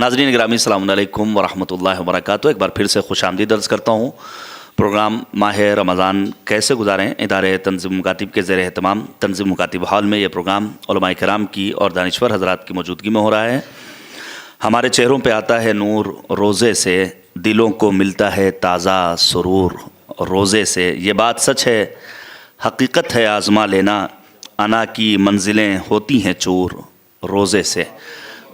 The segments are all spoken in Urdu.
ناظرین گرامی السلام علیکم ورحمۃ اللہ وبرکاتہ۔ ایک بار پھر سے خوش آمدید عرض کرتا ہوں۔ پروگرام ماہ رمضان کیسے گزاریں ادارے تنظیم مکاتب کے زیر اہتمام تنظیم مکاتب ہال میں یہ پروگرام علماء کرام کی اور دانشور حضرات کی موجودگی میں ہو رہا ہے۔ ہمارے چہروں پہ آتا ہے نور روزے سے، دلوں کو ملتا ہے تازہ سرور روزے سے۔ یہ بات سچ ہے، حقیقت ہے، آزما لینا، انا کی منزلیں ہوتی ہیں چور روزے سے۔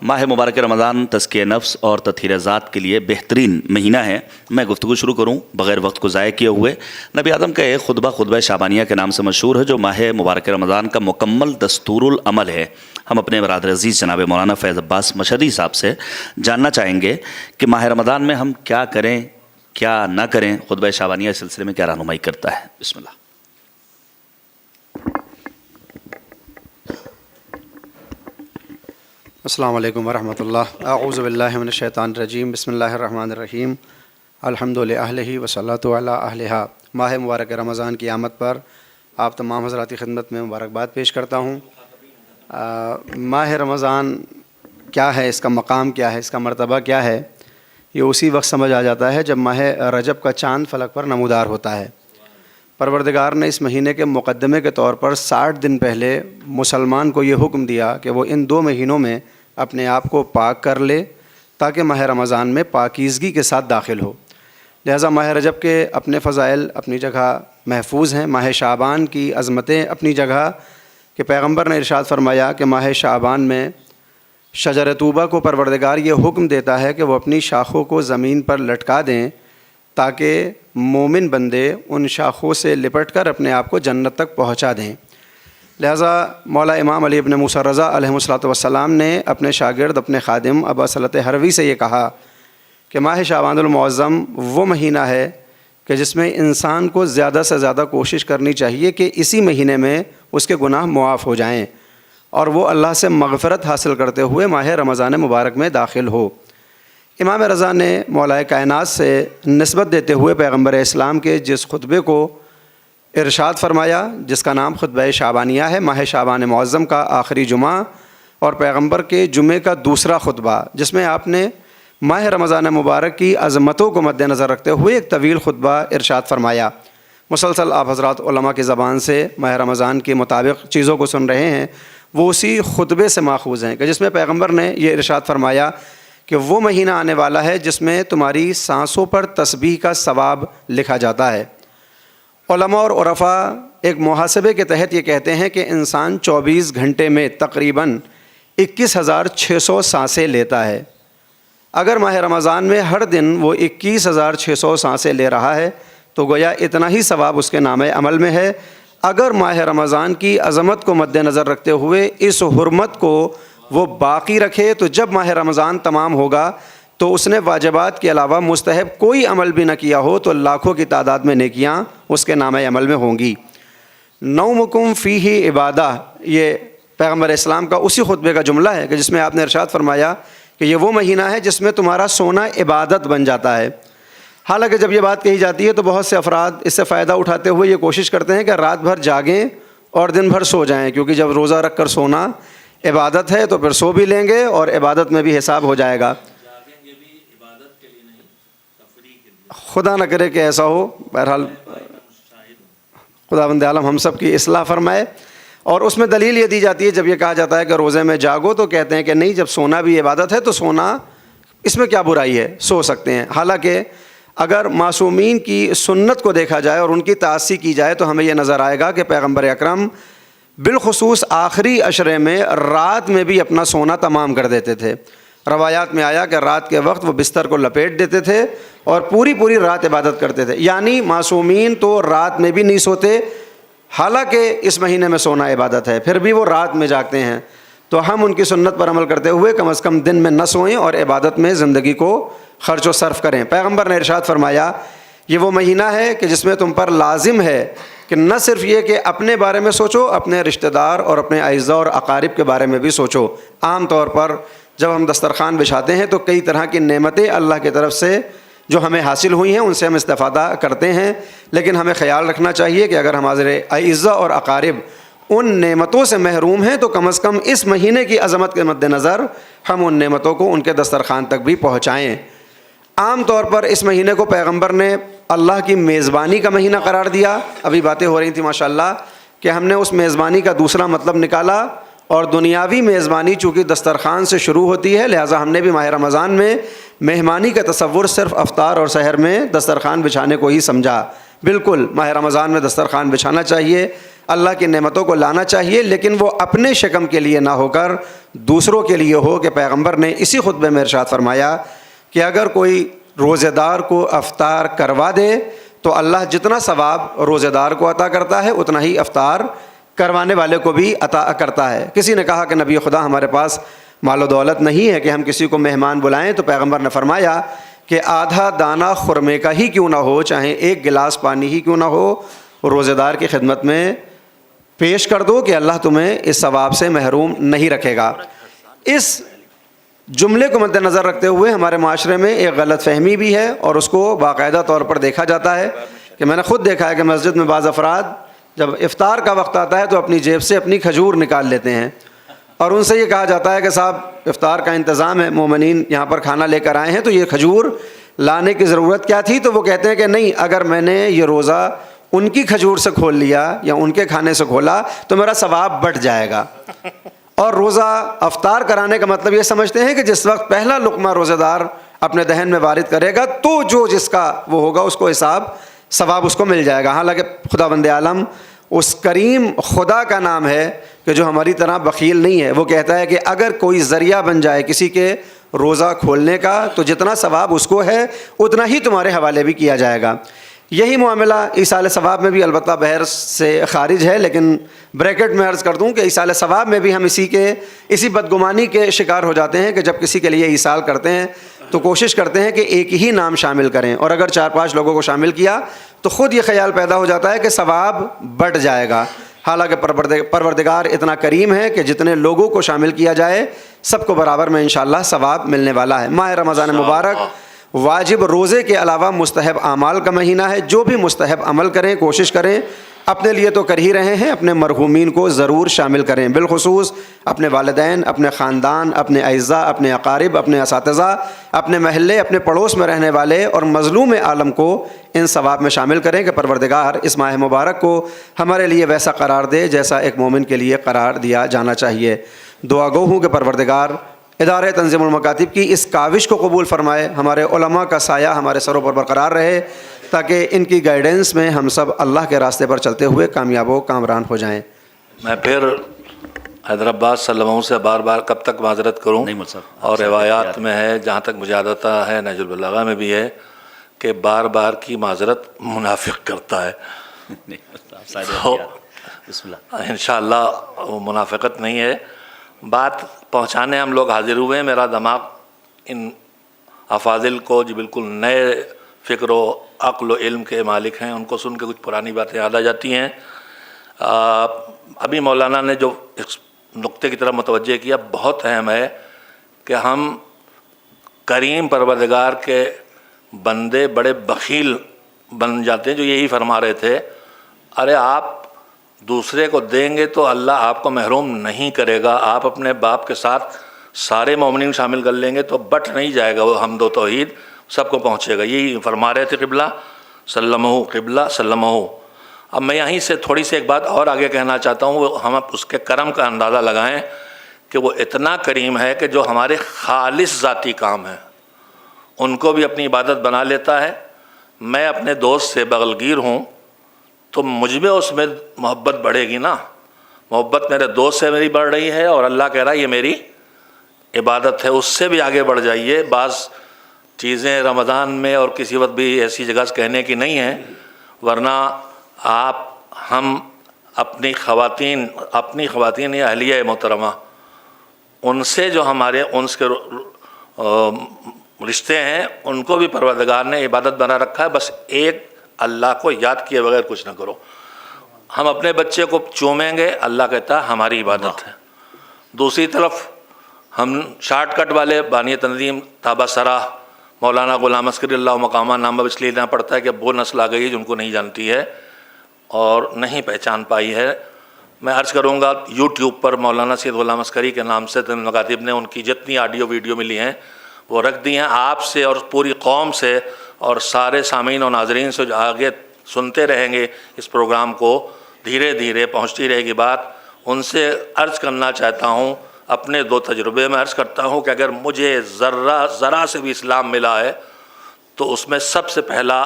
ماہ مبارک رمضان تزکیہ نفس اور تطہیر ذات کے لیے بہترین مہینہ ہے۔ میں گفتگو شروع کروں بغیر وقت کو ضائع کیے ہوئے۔ نبی آدم کا ایک خطبہ شعبانیہ کے نام سے مشہور ہے، جو ماہ مبارک رمضان کا مکمل دستور العمل ہے۔ ہم اپنے برادر عزیز جناب مولانا فیض عباس مشہدی صاحب سے جاننا چاہیں گے کہ ماہ رمضان میں ہم کیا کریں کیا نہ کریں۔ خطبہ شعبانیہ اس سلسلے میں کیا رہنمائی کرتا ہے؟ بسم اللہ۔ السلام علیکم ورحمۃ اللہ۔ اعوذ باللہ من الشیطان الرجیم، بسم اللہ الرحمن الرحیم، الحمد للہ وصلاۃ علی اہلہا۔ ماہ مبارک رمضان کی آمد پر آپ تمام حضرات کی خدمت میں مبارکباد پیش کرتا ہوں۔ ماہ رمضان کیا ہے، اس کا مقام کیا ہے، اس کا مرتبہ کیا ہے، یہ اسی وقت سمجھ آ جاتا ہے جب ماہ رجب کا چاند فلک پر نمودار ہوتا ہے۔ پروردگار نے اس مہینے کے مقدمے کے طور پر 60 دن پہلے مسلمان کو یہ حکم دیا کہ وہ ان 2 مہینوں میں اپنے آپ کو پاک کر لے تاکہ ماہ رمضان میں پاکیزگی کے ساتھ داخل ہو۔ لہٰذا ماہ رجب کے اپنے فضائل اپنی جگہ محفوظ ہیں، ماہ شعبان کی عظمتیں اپنی جگہ کہ پیغمبر نے ارشاد فرمایا کہ ماہ شعبان میں شجر طوبہ کو پروردگار یہ حکم دیتا ہے کہ وہ اپنی شاخوں کو زمین پر لٹکا دیں تاکہ مومن بندے ان شاخوں سے لپٹ کر اپنے آپ کو جنت تک پہنچا دیں۔ لہٰذا مولا امام علی ابن موسیٰ رضا علیہ الصلوۃ والسلام نے اپنے شاگرد اپنے خادم ابا صلت ہروی سے یہ کہا کہ ماہ شعبان المعظم وہ مہینہ ہے کہ جس میں انسان کو زیادہ سے زیادہ کوشش کرنی چاہیے کہ اسی مہینے میں اس کے گناہ معاف ہو جائیں اور وہ اللہ سے مغفرت حاصل کرتے ہوئے ماہ رمضان مبارک میں داخل ہو۔ امام رضا نے مولا کائنات سے نسبت دیتے ہوئے پیغمبر اسلام کے جس خطبے کو ارشاد فرمایا جس کا نام خطبہ شعبانیہ ہے، ماہ شعبان معظم کا آخری جمعہ اور پیغمبر کے جمعے کا دوسرا خطبہ، جس میں آپ نے ماہ رمضان مبارک کی عظمتوں کو مد نظر رکھتے ہوئے ایک طویل خطبہ ارشاد فرمایا۔ مسلسل آپ حضرات علماء کی زبان سے ماہ رمضان کے مطابق چیزوں کو سن رہے ہیں، وہ اسی خطبے سے ماخوذ ہیں کہ جس میں پیغمبر نے یہ ارشاد فرمایا کہ وہ مہینہ آنے والا ہے جس میں تمہاری سانسوں پر تسبیح کا ثواب لکھا جاتا ہے۔ علماء اور عرفاء ایک محاسبے کے تحت یہ کہتے ہیں کہ انسان 24 گھنٹے میں تقریباً 21,600 سانسیں لیتا ہے۔ اگر ماہ رمضان میں ہر دن وہ 21,600 سانسیں لے رہا ہے تو گویا اتنا ہی ثواب اس کے نامہ عمل میں ہے۔ اگر ماہ رمضان کی عظمت کو مد نظر رکھتے ہوئے اس حرمت کو وہ باقی رکھے تو جب ماہ رمضان تمام ہوگا تو اس نے واجبات کے علاوہ مستحب کوئی عمل بھی نہ کیا ہو تو لاکھوں کی تعداد میں نیکیاں اس کے نامہ عمل میں ہوں گی۔ نومکم فیہ عبادہ، یہ پیغمبر اسلام کا اسی خطبے کا جملہ ہے کہ جس میں آپ نے ارشاد فرمایا کہ یہ وہ مہینہ ہے جس میں تمہارا سونا عبادت بن جاتا ہے۔ حالانکہ جب یہ بات کہی جاتی ہے تو بہت سے افراد اس سے فائدہ اٹھاتے ہوئے یہ کوشش کرتے ہیں کہ رات بھر جاگیں اور دن بھر سو جائیں، کیونکہ جب روزہ رکھ کر سونا عبادت ہے تو پھر سو بھی لیں گے اور عبادت میں بھی حساب ہو جائے گا۔ خدا نہ کرے کہ ایسا ہو، بہرحال خداوند عالم ہم سب کی اصلاح فرمائے۔ اور اس میں دلیل یہ دی جاتی ہے جب یہ کہا جاتا ہے کہ روزے میں جاگو تو کہتے ہیں کہ نہیں، جب سونا بھی عبادت ہے تو سونا اس میں کیا برائی ہے، سو سکتے ہیں۔ حالانکہ اگر معصومین کی سنت کو دیکھا جائے اور ان کی تعصی کی جائے تو ہمیں یہ نظر آئے گا کہ پیغمبر اکرم بالخصوص آخری عشرے میں رات میں بھی اپنا سونا تمام کر دیتے تھے۔ روایات میں آیا کہ رات کے وقت وہ بستر کو لپیٹ دیتے تھے اور پوری رات عبادت کرتے تھے، یعنی معصومین تو رات میں بھی نہیں سوتے، حالانکہ اس مہینے میں سونا عبادت ہے، پھر بھی وہ رات میں جاگتے ہیں۔ تو ہم ان کی سنت پر عمل کرتے ہوئے کم از کم دن میں نہ سوئیں اور عبادت میں زندگی کو خرچ و صرف کریں۔ پیغمبر نے ارشاد فرمایا یہ وہ مہینہ ہے کہ جس میں تم پر لازم ہے کہ نہ صرف یہ کہ اپنے بارے میں سوچو، اپنے رشتہ دار اور اپنے اعزاء اور اقارب کے بارے میں بھی سوچو۔ عام طور پر جب ہم دسترخوان بچھاتے ہیں تو کئی طرح کی نعمتیں اللہ کی طرف سے جو ہمیں حاصل ہوئی ہیں ان سے ہم استفادہ کرتے ہیں، لیکن ہمیں خیال رکھنا چاہیے کہ اگر ہمارے اعزاء اور اقارب ان نعمتوں سے محروم ہیں تو کم از کم اس مہینے کی عظمت کے مد نظر ہم ان نعمتوں کو ان کے دسترخوان تک بھی پہنچائیں۔ عام طور پر اس مہینے کو پیغمبر نے اللہ کی میزبانی کا مہینہ قرار دیا۔ ابھی باتیں ہو رہی تھیں ماشاءاللہ کہ ہم نے اس میزبانی کا دوسرا مطلب نکالا، اور دنیاوی میزبانی چونکہ دسترخوان سے شروع ہوتی ہے، لہٰذا ہم نے بھی ماہ رمضان میں مہمانی کا تصور صرف افطار اور سحر میں دسترخوان بچھانے کو ہی سمجھا۔ بالکل ماہ رمضان میں دسترخوان بچھانا چاہیے، اللہ کی نعمتوں کو لانا چاہیے، لیکن وہ اپنے شکم کے لیے نہ ہو کر دوسروں کے لیے ہو، کہ پیغمبر نے اسی خطبے میں ارشاد فرمایا کہ اگر کوئی روزہ دار کو افطار کروا دے تو اللہ جتنا ثواب روزہ دار کو عطا کرتا ہے اتنا ہی افطار کروانے والے کو بھی عطا کرتا ہے۔ کسی نے کہا کہ نبی خدا ہمارے پاس مال و دولت نہیں ہے کہ ہم کسی کو مہمان بلائیں، تو پیغمبر نے فرمایا کہ آدھا دانہ خرمے کا ہی کیوں نہ ہو، چاہے ایک گلاس پانی ہی کیوں نہ ہو، روزہ دار کی خدمت میں پیش کر دو کہ اللہ تمہیں اس ثواب سے محروم نہیں رکھے گا۔ اس جملے کو مد نظر رکھتے ہوئے ہمارے معاشرے میں ایک غلط فہمی بھی ہے، اور اس کو باقاعدہ طور پر دیکھا جاتا ہے کہ میں نے خود دیکھا ہے کہ مسجد میں بعض افراد جب افطار کا وقت آتا ہے تو اپنی جیب سے اپنی کھجور نکال لیتے ہیں، اور ان سے یہ کہا جاتا ہے کہ صاحب افطار کا انتظام ہے، مومنین یہاں پر کھانا لے کر آئے ہیں تو یہ کھجور لانے کی ضرورت کیا تھی؟ تو وہ کہتے ہیں کہ نہیں، اگر میں نے یہ روزہ ان کی کھجور سے کھول لیا یا ان کے کھانے سے کھولا تو میرا ثواب بڑھ جائے گا۔ اور روزہ افطار کرانے کا مطلب یہ سمجھتے ہیں کہ جس وقت پہلا لقمہ روزہ دار اپنے دہن میں وارد کرے گا تو جو جس کا وہ ہوگا اس کو حساب ثواب اس کو مل جائے گا۔ حالانکہ خداوند عالم اس کریم خدا کا نام ہے کہ جو ہماری طرح بخیل نہیں ہے۔ وہ کہتا ہے کہ اگر کوئی ذریعہ بن جائے کسی کے روزہ کھولنے کا تو جتنا ثواب اس کو ہے اتنا ہی تمہارے حوالے بھی کیا جائے گا۔ یہی معاملہ ایصال ثواب میں بھی البتہ بحث سے خارج ہے، لیکن بریکٹ میں عرض کر دوں کہ ایصال ثواب میں بھی ہم اسی بدگمانی کے شکار ہو جاتے ہیں کہ جب کسی کے لیے ایصال کرتے ہیں تو کوشش کرتے ہیں کہ ایک ہی نام شامل کریں، اور اگر 4-5 لوگوں کو شامل کیا تو خود یہ خیال پیدا ہو جاتا ہے کہ ثواب بڑھ جائے گا۔ حالانکہ پروردگار اتنا کریم ہے کہ جتنے لوگوں کو شامل کیا جائے سب کو برابر میں انشاءاللہ ثواب ملنے والا ہے۔ ماہ رمضان مبارک واجب روزے کے علاوہ مستحب اعمال کا مہینہ ہے۔ جو بھی مستحب عمل کریں کوشش کریں، اپنے لیے تو کر ہی رہے ہیں، اپنے مرحومین کو ضرور شامل کریں، بالخصوص اپنے والدین، اپنے خاندان، اپنے اعزاء، اپنے اقارب، اپنے اساتذہ، اپنے محلے، اپنے پڑوس میں رہنے والے اور مظلوم عالم کو ان ثواب میں شامل کریں کہ پروردگار اس ماہ مبارک کو ہمارے لیے ویسا قرار دے جیسا ایک مومن کے لیے قرار دیا جانا چاہیے۔ دعا گو ہوں کہ پروردگار ادارہ تنظیم المکاتب کی اس کاوش کو قبول فرمائے، ہمارے علماء کا سایہ ہمارے سروں پر برقرار رہے تاکہ ان کی گائیڈنس میں ہم سب اللہ کے راستے پر چلتے ہوئے کامیاب و کامران ہو جائیں۔ میں پھر حیدرآباد سلموں سے بار بار کب تک معذرت کروں، اور روایات میں ہے، جہاں تک مجھے عادت ہے، نہج البلاغہ میں بھی ہے کہ بار بار کی معذرت منافق کرتا ہے۔ انشاءاللہ وہ منافقت نہیں ہے۔ بات پہنچانے ہم لوگ حاضر ہوئے ہیں۔ میرا دماغ ان افاضل کو جو بالکل نئے فکر و عقل و علم کے مالک ہیں ان کو سن کے کچھ پرانی باتیں یاد آ جاتی ہیں۔ ابھی مولانا نے جو اس نقطے کی طرف متوجہ کیا بہت اہم ہے کہ ہم کریم پروردگار کے بندے بڑے بخیل بن جاتے ہیں، جو یہی فرما رہے تھے، ارے آپ دوسرے کو دیں گے تو اللہ آپ کو محروم نہیں کرے گا، آپ اپنے باپ کے ساتھ سارے مومنین شامل کر لیں گے تو بٹ نہیں جائے گا وہ حمد و توحید، سب کو پہنچے گا، یہی فرما رہے تھے قبلہ سلمہ۔ اب میں یہیں سے تھوڑی سی ایک بات اور آگے کہنا چاہتا ہوں، ہم اس کے کرم کا اندازہ لگائیں کہ وہ اتنا کریم ہے کہ جو ہمارے خالص ذاتی کام ہیں ان کو بھی اپنی عبادت بنا لیتا ہے۔ میں اپنے دوست سے بغلگیر ہوں تو مجھ میں اس میں محبت بڑھے گی نا، محبت میرے دوست سے میری بڑھ رہی ہے اور اللہ کہہ رہا ہے یہ میری عبادت ہے، اس سے بھی آگے بڑھ جائیے۔ بعض چیزیں رمضان میں اور کسی وقت بھی ایسی جگہ سے کہنے کی نہیں ہیں، ورنہ ہم اپنی خواتین یا اہلیہ محترمہ ان سے جو ہمارے انس کے رشتے ہیں ان کو بھی پروردگار نے عبادت بنا رکھا ہے، بس ایک اللہ کو یاد کیے بغیر کچھ نہ کرو۔ ہم اپنے بچے کو چومیں گے، اللہ کہتا ہے ہماری عبادت ہے۔ دوسری طرف ہم شارٹ کٹ والے بانی تنظیم تابہ سرا مولانا غلام عسکری اللہ مقامہ نامہ اس لیے لینا پڑتا ہے کہ وہ نسل آ گئی ہے جو ان کو نہیں جانتی ہے اور نہیں پہچان پائی ہے، میں عرض کروں گا یوٹیوب پر مولانا سید غلام عسکری کے نام سے تنظیم مکاتب نے ان کی جتنی آڈیو ویڈیو ملی ہیں وہ رکھ دی ہیں. آپ سے اور پوری قوم سے اور سارے سامعین و ناظرین سے جو آگے سنتے رہیں گے اس پروگرام کو، دھیرے دھیرے پہنچتی رہے گی بات. ان سے عرض کرنا چاہتا ہوں، اپنے 2 تجربے میں عرض کرتا ہوں کہ اگر مجھے ذرا سے بھی اسلام ملا ہے تو اس میں سب سے پہلا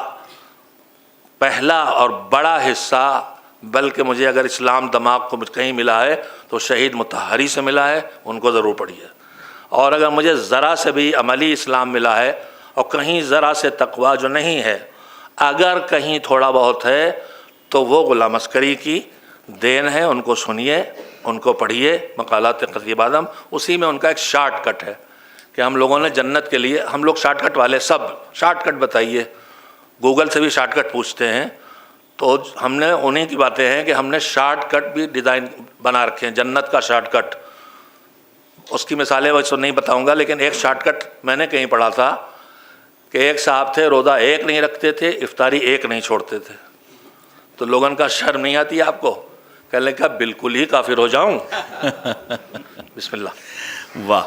اور بڑا حصہ، بلکہ مجھے اگر اسلام دماغ کو کہیں ملا ہے تو شہید مطہری سے ملا ہے، ان کو ضرور پڑھیے. اور اگر مجھے ذرا سے بھی عملی اسلام ملا ہے اور کہیں ذرا سے تقویٰ جو نہیں ہے، اگر کہیں تھوڑا بہت ہے تو وہ غلام عسکری کی دین ہے. ان کو سنیے، ان کو پڑھیے، مقالات خطیب اعظم. اسی میں ان کا ایک شارٹ کٹ ہے کہ ہم لوگوں نے جنت کے لیے، ہم لوگ شارٹ کٹ والے، سب شارٹ کٹ بتائیے، گوگل سے بھی شارٹ کٹ پوچھتے ہیں، تو ہم نے انہیں کی باتیں ہیں کہ ہم نے شارٹ کٹ بھی ڈیزائن بنا رکھے ہیں، جنت کا شارٹ کٹ. اس کی مثالیں ویسے نہیں بتاؤں گا، لیکن ایک شارٹ کٹ میں نے کہیں پڑھا تھا کہ ایک صاحب تھے، روزہ ایک نہیں رکھتے تھے، افطاری ایک نہیں چھوڑتے تھے. تو لوگوں کا شرم نہیں آتی آپ کو؟ کہنے کا بالکل ہی کافر ہو جاؤں. بسم اللہ. واہ.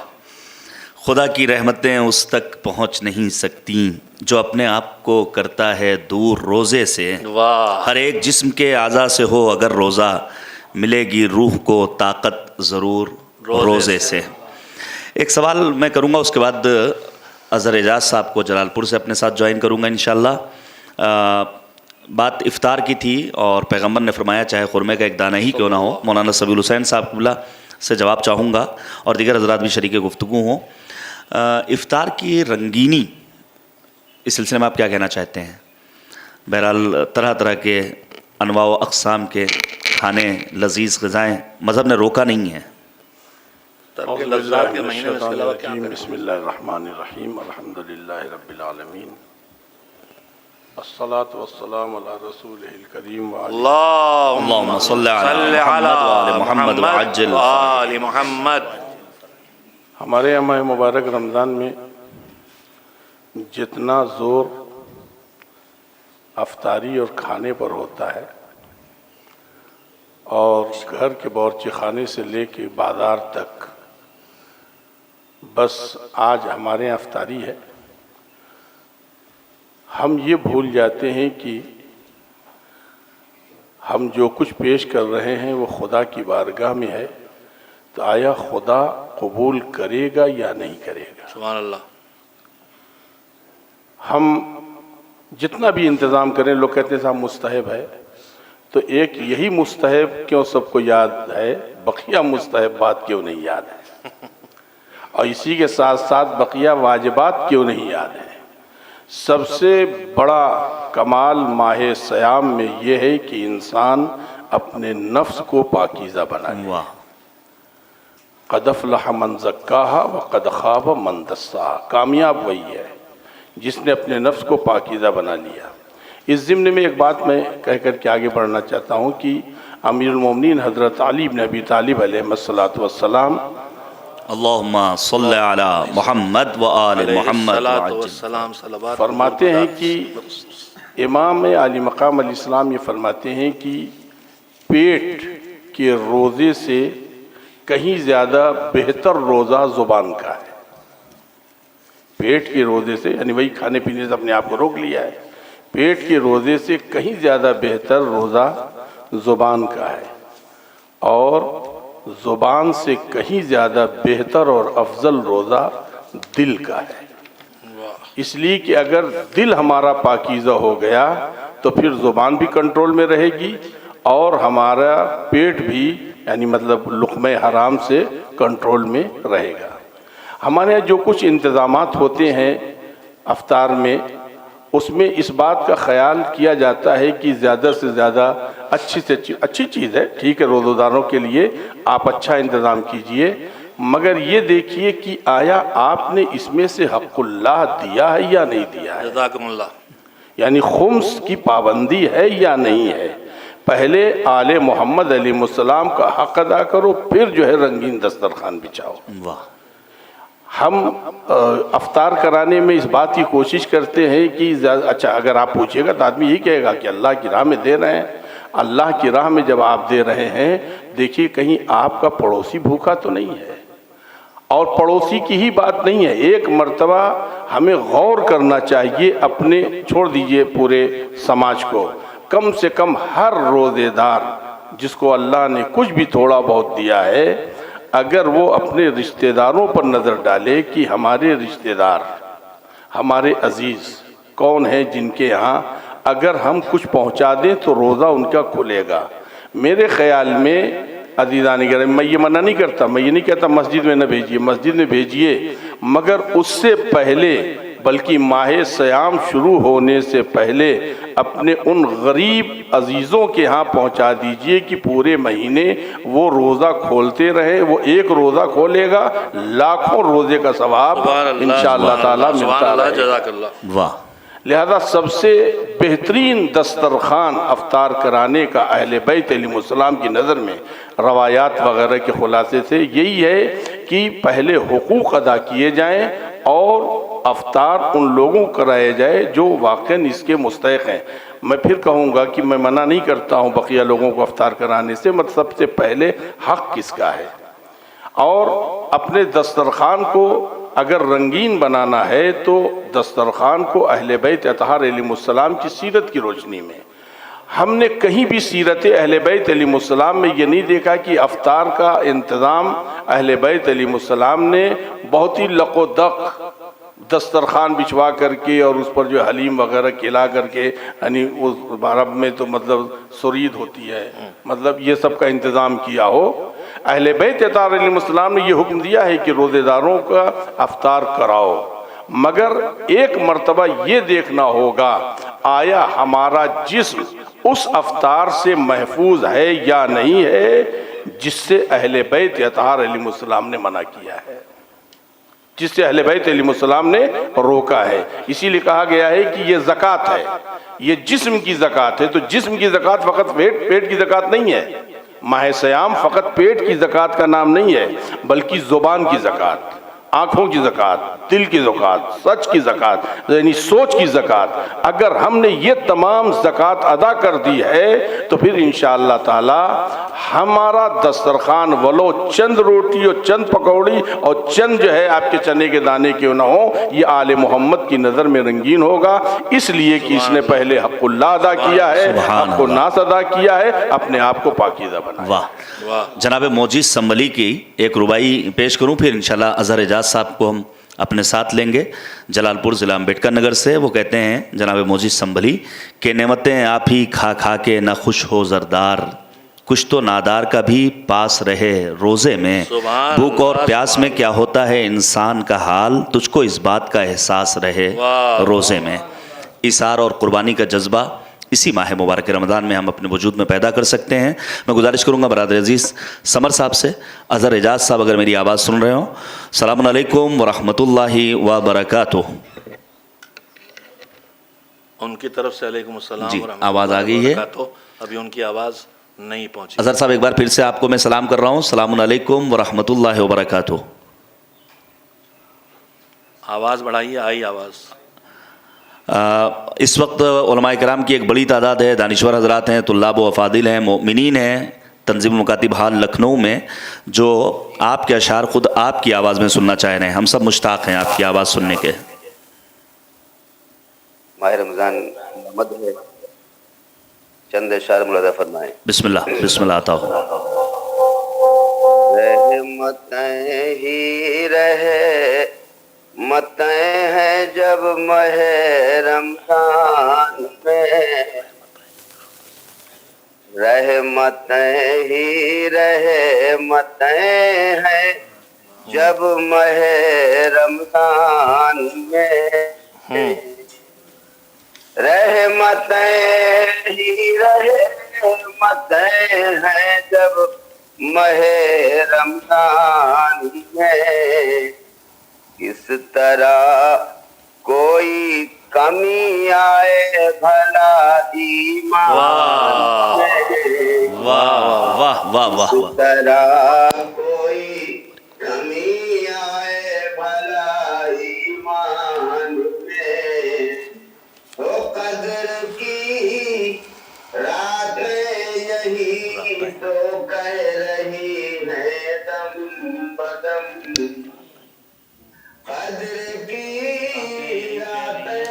خدا کی رحمتیں اس تک پہنچ نہیں سکتیں جو اپنے آپ کو کرتا ہے دور روزے سے. واہ. ہر ایک جسم کے اعضاء سے ہو اگر روزہ، ملے گی روح کو طاقت ضرور روزے سے. ایک سوال میں کروں گا، اس کے بعد اظہر اعجاز صاحب کو جلال پور سے اپنے ساتھ جوائن کروں گا انشاءاللہ. بات افطار کی تھی اور پیغمبر نے فرمایا چاہے خرمے کا ایک دانہ ہی کیوں نہ ہو. مولانا سبیل حسین صاحب قبلہ سے جواب چاہوں گا اور دیگر حضرات بھی شریک گفتگو ہوں. افطار کی رنگینی اس سلسلے میں آپ کیا کہنا چاہتے ہیں؟ بہرحال طرح طرح کے انواع و اقسام کے کھانے، لذیذ غذائیں مذہب نے روکا نہیں ہے. لذات کے مہینے میں اس کے علاوہ کیا کریں؟ بسم اللہ الرحمن الرحیم. الحمدللہ رب العالمین، الصلاة والسلام علی رسولہ الکریم وعلی اللہم صلی علی محمد وعجل آل محمد. ہمارے یہاں ماہ مبارک رمضان میں جتنا زور افطاری اور کھانے پر ہوتا ہے، اور گھر کے باورچی خانے سے لے کے بازار تک، بس آج ہمارے یہاں افطاری ہے. ہم یہ بھول جاتے ہیں کہ ہم جو کچھ پیش کر رہے ہیں وہ خدا کی بارگاہ میں ہے، تو آیا خدا قبول کرے گا یا نہیں کرے گا؟ سبحان اللہ. ہم جتنا بھی انتظام کریں، لوگ کہتے ہیں صاحب مستحب ہے، تو ایک یہی مستحب کیوں سب کو یاد ہے، بقیہ مستحبات کیوں نہیں یاد ہے؟ اور اسی کے ساتھ ساتھ بقیہ واجبات کیوں نہیں یاد ہیں؟ سب سے بڑا کمال ماہ صیام میں یہ ہے کہ انسان اپنے نفس کو پاکیزہ بنائے. واہ. قد افلح من زکاہا وقد خاب من دساہا. کامیاب وہی ہے جس نے اپنے نفس کو پاکیزہ بنا لیا. اس ضمن میں ایک بات میں کہہ کر کے آگے بڑھنا چاہتا ہوں کہ امیر المومنین حضرت علی بن ابی طالب علیہ السلام اللہم صلی علی محمد و آل محمد وعجل. فرماتے ہیں کہ امام علی مقام علیہ السلام یہ فرماتے ہیں کہ پیٹ کے روزے سے کہیں زیادہ بہتر روزہ زبان کا ہے. پیٹ کے روزے سے، یعنی وہی کھانے پینے سے اپنے آپ کو روک لیا ہے، پیٹ کے روزے سے کہیں زیادہ بہتر روزہ زبان کا ہے، اور زبان سے کہیں زیادہ بہتر اور افضل روزہ دل کا ہے. اس لیے کہ اگر دل ہمارا پاکیزہ ہو گیا تو پھر زبان بھی کنٹرول میں رہے گی اور ہمارا پیٹ بھی، یعنی مطلب لقمہ حرام سے کنٹرول میں رہے گا. ہمارے یہاں جو کچھ انتظامات ہوتے ہیں افطار میں، اس میں اس بات کا خیال کیا جاتا ہے کہ زیادہ سے زیادہ اچھی چیز ہے، ٹھیک ہے، روزہ داروں کے لیے آپ اچھا انتظام کیجئے، مگر یہ دیکھیے کہ آیا آپ نے اس میں سے حق اللہ دیا ہے یا نہیں دیا ہے. جزاکم اللہ. یعنی خمس کی پابندی ہے یا نہیں ہے. پہلے آل محمد علیہ السلام کا حق ادا کرو، پھر جو ہے رنگین دسترخوان بچھاؤ. واہ. ہم افطار کرانے میں اس بات کی کوشش کرتے ہیں کہ اچھا اگر آپ پوچھئے گا تو آدمی یہی کہے گا کہ اللہ کی راہ میں دے رہے ہیں. اللہ کی راہ میں جب آپ دے رہے ہیں، دیکھیے کہیں آپ کا پڑوسی بھوکا تو نہیں ہے، اور پڑوسی کی ہی بات نہیں ہے، ایک مرتبہ ہمیں غور کرنا چاہیے اپنے، چھوڑ دیجئے پورے سماج کو، کم سے کم ہر روزے دار جس کو اللہ نے کچھ بھی تھوڑا بہت دیا ہے، اگر وہ اپنے رشتہ داروں پر نظر ڈالے کہ ہمارے رشتہ دار، ہمارے عزیز کون ہیں جن کے ہاں اگر ہم کچھ پہنچا دیں تو روزہ ان کا کھلے گا۔ میرے خیال میں عزیزان گرامی، میں یہ منع نہیں کرتا، میں یہ نہیں کہتا مسجد میں نہ بھیجیے، مسجد میں بھیجیے، مگر اس سے پہلے، بلکہ ماہ سیام شروع ہونے سے پہلے اپنے ان غریب عزیزوں کے ہاں پہنچا دیجئے کہ پورے مہینے وہ روزہ کھولتے رہے، وہ ایک روزہ کھولے گا لاکھوں روزے کا ثواب انشاءاللہ تعالی ملتا رہے۔ جزاک اللہ۔ واہ، لہذا سب سے بہترین دسترخوان افطار کرانے کا اہل بیت علیہ السلام کی نظر میں روایات وغیرہ کے خلاصے سے یہی ہے کہ پہلے حقوق ادا کیے جائیں اور افطار ان لوگوں کرائے جائے جو واقعاً اس کے مستحق ہیں۔ میں پھر کہوں گا کہ میں منع نہیں کرتا ہوں بقیہ لوگوں کو افطار کرانے سے، مگر سب سے پہلے حق کس کا ہے، اور اپنے دسترخوان کو اگر رنگین بنانا ہے تو دسترخوان کو اہل بیت اطہار علیہ السلام کی سیرت کی روشنی میں، ہم نے کہیں بھی سیرت اہل بیت علیہ السلام میں یہ نہیں دیکھا کہ افطار کا انتظام اہل بیت علیہ السلام نے بہت ہی لق و دق دسترخوان بچھوا کر کے اور اس پر جو حلیم وغیرہ کھلا کر کے، یعنی اس عرب میں تو مطلب سرید ہوتی ہے، مطلب یہ سب کا انتظام کیا ہو۔ اہل بیت اطہار علیہ السلام نے یہ حکم دیا ہے کہ روزے داروں کا افطار کراؤ، مگر ایک مرتبہ یہ دیکھنا ہوگا آیا ہمارا جسم اس افطار سے محفوظ ہے یا نہیں ہے جس سے اہل بیت اطہار علیہ السلام نے منع کیا ہے، جس سے اہل بیت علیہ السلام نے روکا ہے۔ اسی لیے کہا گیا ہے کہ یہ زکوٰۃ ہے، یہ جسم کی زکوٰۃ ہے، تو جسم کی زکوٰۃ فقط پیٹ کی زکوٰۃ نہیں ہے۔ ماہ سیام فقط پیٹ کی زکوٰۃ کا نام نہیں ہے، بلکہ زبان کی زکوٰۃ، آنکھوں کی زکوٰۃ، دل کی زکوٰۃ، سچ کی زکوٰۃ، یعنی سوچ کی زکوٰۃ۔ اگر ہم نے یہ تمام زکوٰۃ ادا کر دی ہے تو پھر انشاءاللہ تعالی ہمارا دسترخوان ولو چند روٹی اور چند پکوڑی اور چند جو ہے آپ کے چنے کے دانے کیوں نہ ہوں، یہ آل محمد کی نظر میں رنگین ہوگا، اس لیے کہ اس نے پہلے حق اللہ ادا کیا ہے، حق الناس ادا کیا ہے، اپنے آپ کو پاکیزہ بنایا۔ واہ، جناب موجز سنبھلی کی ایک ربائی پیش کروں، پھر انشاءاللہ اظہر اعجاز صاحب کو ہم اپنے ساتھ لیں گے جلال پور ضلع امبیڈکر نگر سے۔ وہ کہتے ہیں جناب موجز سنبھلی کہ نعمتیں آپ ہی کھا کھا کے نہ خوش ہو زردار، کچھ تو نادار کا بھی پاس رہے روزے میں، بھوک اور پیاس میں کیا ہوتا ہے انسان کا حال، تجھ کو اس بات کا احساس رہے روزے میں۔ ایثار اور قربانی کا جذبہ اسی ماہ مبارک رمضان میں ہم اپنے وجود میں پیدا کر سکتے ہیں۔ میں گزارش کروں گا برادر عزیز سمر صاحب سے، اظہر اعجاز صاحب اگر میری آواز سن رہے ہوں، السلام علیکم ورحمۃ اللہ وبرکاتہ۔ ان کی طرف سے علیکم السلام جی، ورحمۃ آواز اللہ آ گئی ہے؟ وبرکاتہ۔ ابھی ان کی آواز نہیں پہنچی۔ اظہر صاحب ایک بار پھر سے آپ کو میں سلام کر رہا ہوں، السلام علیکم ورحمۃ اللہ وبرکاتہ۔ آواز بڑھائیے، آئی آواز۔ اس وقت علماء کرام کی ایک بڑی تعداد ہے، دانشور حضرات ہیں، طلاب و افاضل ہیں، مؤمنین ہیں تنظیم مکاتب حال لکھنؤ میں، جو آپ کے اشعار خود آپ کی آواز میں سننا چاہ رہے ہیں۔ ہم سب مشتاق ہیں آپ کی آواز سننے کے۔ ماہ رمضان مد ہے، چند اشعار ملاحظہ فرمائیں۔ بسم اللہ، بسم اللہ عطا ہو۔ رحمتیں ہی رہے متیں ہیں جب ماہ رمضان میں، رحمتیں ہی رحمتیں ہیں جب ماہ رمضان میں، رحمتیں ہی رحمتیں ہیں جب ماہ رمضان میں، کس طرح کوئی کمی آئے بھلا ایمان میں، واہ واہ واہ واہ کس واہ۔ طرح کوئی کمی آئے بھلا ایمان میں، وہ قدر کی راتیں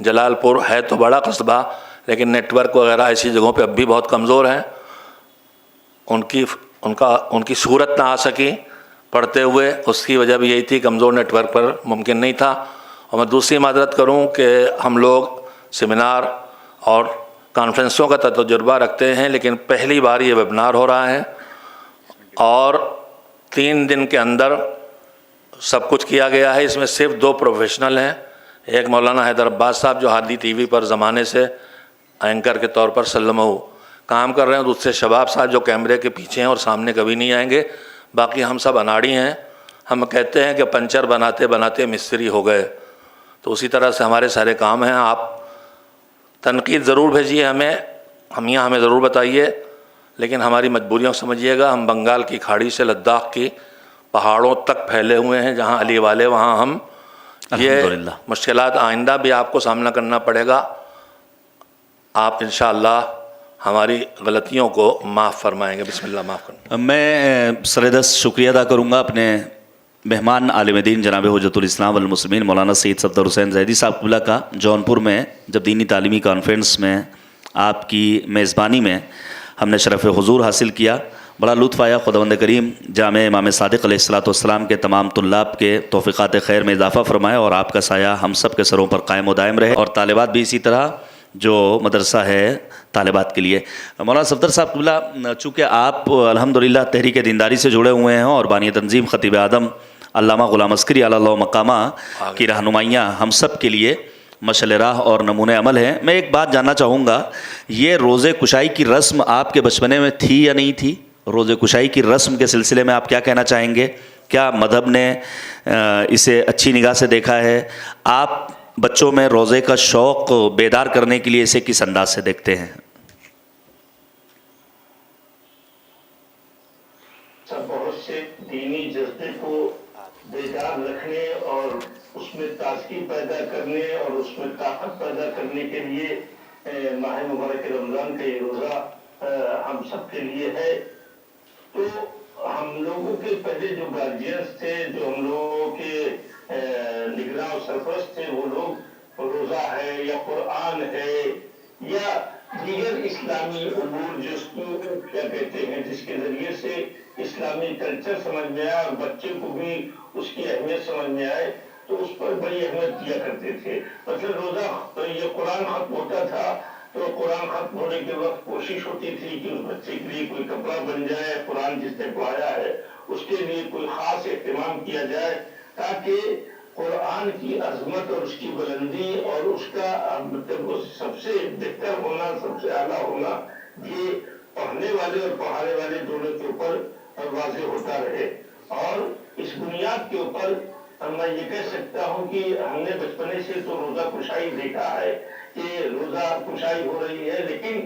جلال پور ہے تو بڑا قصبہ لیکن نیٹ ورک وغیرہ ایسی جگہوں پہ اب بھی بہت کمزور ہیں. ان کی صورت نہ آ سکی پڑھتے ہوئے، اس کی وجہ بھی یہی تھی، کمزور نیٹ ورک پر ممکن نہیں تھا. اور میں دوسری معذرت کروں کہ ہم لوگ سیمینار اور کانفرنسوں کا تجربہ رکھتے ہیں لیکن پہلی بار یہ ویبنار ہو رہا ہے اور 3 دن کے اندر سب کچھ کیا گیا ہے. اس میں صرف 2 پروفیشنل ہیں، ایک مولانا حیدر عباس صاحب جو ہادی ٹی وی پر زمانے سے اینکر کے طور پر سلمہ کام کر رہے ہیں، دوسرے شباب صاحب جو کیمرے کے پیچھے ہیں اور سامنے کبھی نہیں آئیں گے. باقی ہم سب اناڑی ہیں. ہم کہتے ہیں کہ پنچر بناتے بناتے مستری ہو گئے، تو اسی طرح سے ہمارے سارے کام ہیں. آپ تنقید ضرور بھیجیے ہمیں ضرور بتائیے، لیکن ہماری مجبوریوں کو سمجھیے گا. ہم بنگال کی کھاڑی سے لداخ کی پہاڑوں تک پھیلے ہوئے ہیں، جہاں علی والے وہاں ہم. یہ الحمدللہ مشکلات آئندہ بھی آپ کو سامنا کرنا پڑے گا. آپ انشاءاللہ ہماری غلطیوں کو معاف فرمائیں گے. بسم اللہ معاف کریں. میں سردست شکریہ ادا کروں گا اپنے مہمان عالم دین جناب حجت الاسلام والمسلمین مولانا سید صفدر حسین زیدی صاحب قبلہ کا. جونپور میں جب دینی تعلیمی کانفرنس میں آپ کی میزبانی میں ہم نے شرف حضور حاصل کیا، بڑا لطف آیا. خداوند کریم جامع امام صادق علیہ السلام کے تمام طلاب کے توفیقات خیر میں اضافہ فرمائے اور آپ کا سایہ ہم سب کے سروں پر قائم و دائم رہے، اور طالبات بھی اسی طرح جو مدرسہ ہے طالبات کے لیے. مولانا صفدر صاحب قبلہ، چونکہ آپ الحمدللہ تحریک دینداری سے جڑے ہوئے ہیں اور بانی تنظیم خطیب اعظم علامہ غلام عسکری علی اللہ مقامہ کی رہنمائیاں ہم سب کے لیے مشعل راہ اور نمونۂ عمل ہیں. میں ایک بات جاننا چاہوں گا، یہ روزے کشائی کی رسم آپ کے بچپنے میں تھی یا نہیں تھی؟ روزے کشائی کی رسم کے سلسلے میں آپ کیا کہنا چاہیں گے؟ کیا مذہب نے اسے اچھی نگاہ سے دیکھا ہے؟ آپ بچوں میں روزے کا شوق بیدار کرنے کے لیے اسے کس انداز سے دیکھتے ہیں؟ بہت سے دینی جذبے کو بیدار رکھنے اور اس میں تازگی پیدا کرنے اور اس میں طاقت پیدا کرنے کے لیے ماہ مبارک رمضان کا یہ روزہ ہم سب کے لیے ہے. تو ہم لوگوں کے پہلے جو گارجینس تھے، جو ہم لوگوں کے نگراں و سرپرست تھے، وہ لوگ روزہ ہے یا قرآن ہے یا دیگر اسلامی امور جس کو کیا کہتے ہیں، جس کے ذریعے سے اسلامی کلچر سمجھ میں آئے اور بچے کو بھی اس کی اہمیت سمجھ میں آئے، تو اس پر بڑی اہمیت دیا کرتے تھے. مثلا روزہ یہ قرآن ختم ہوتا تھا تو قرآن ختم ہونے کے وقت کوشش ہوتی تھی کہ اس بچے کے لیے کوئی کپڑا بن جائے، قرآن جس نے پڑھایا ہے اس کے لیے کوئی خاص اہتمام کیا جائے، تاکہ قرآن کی عظمت اور اس کی بلندی اور اس کا مطلب سب سے بہتر ہونا، سب سے اعلیٰ ہونا، یہ پڑھنے والے اور پڑھانے والے دونوں کے اوپر واضح ہوتا رہے. اور اس بنیاد کے اوپر میں یہ کہہ سکتا ہوں کہ ہم نے بچپنے سے تو روزہ کشائی دیکھا ہے کہ روزہ کشائی ہو رہی ہے، لیکن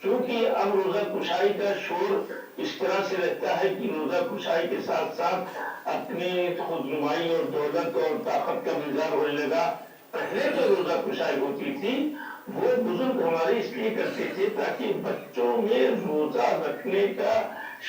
چونکہ اب روزہ کشائی کا شور اس طرح سے رہتا ہے کہ روزہ کشائی کے ساتھ ساتھ اپنی خود نمائی اور دولت اور طاقت کا اظہار ہونے لگا. پہلے جو روزہ کشائی ہوتی تھی وہ بزرگ ہمارے اس لیے کرتے تھے تاکہ بچوں میں روزہ رکھنے کا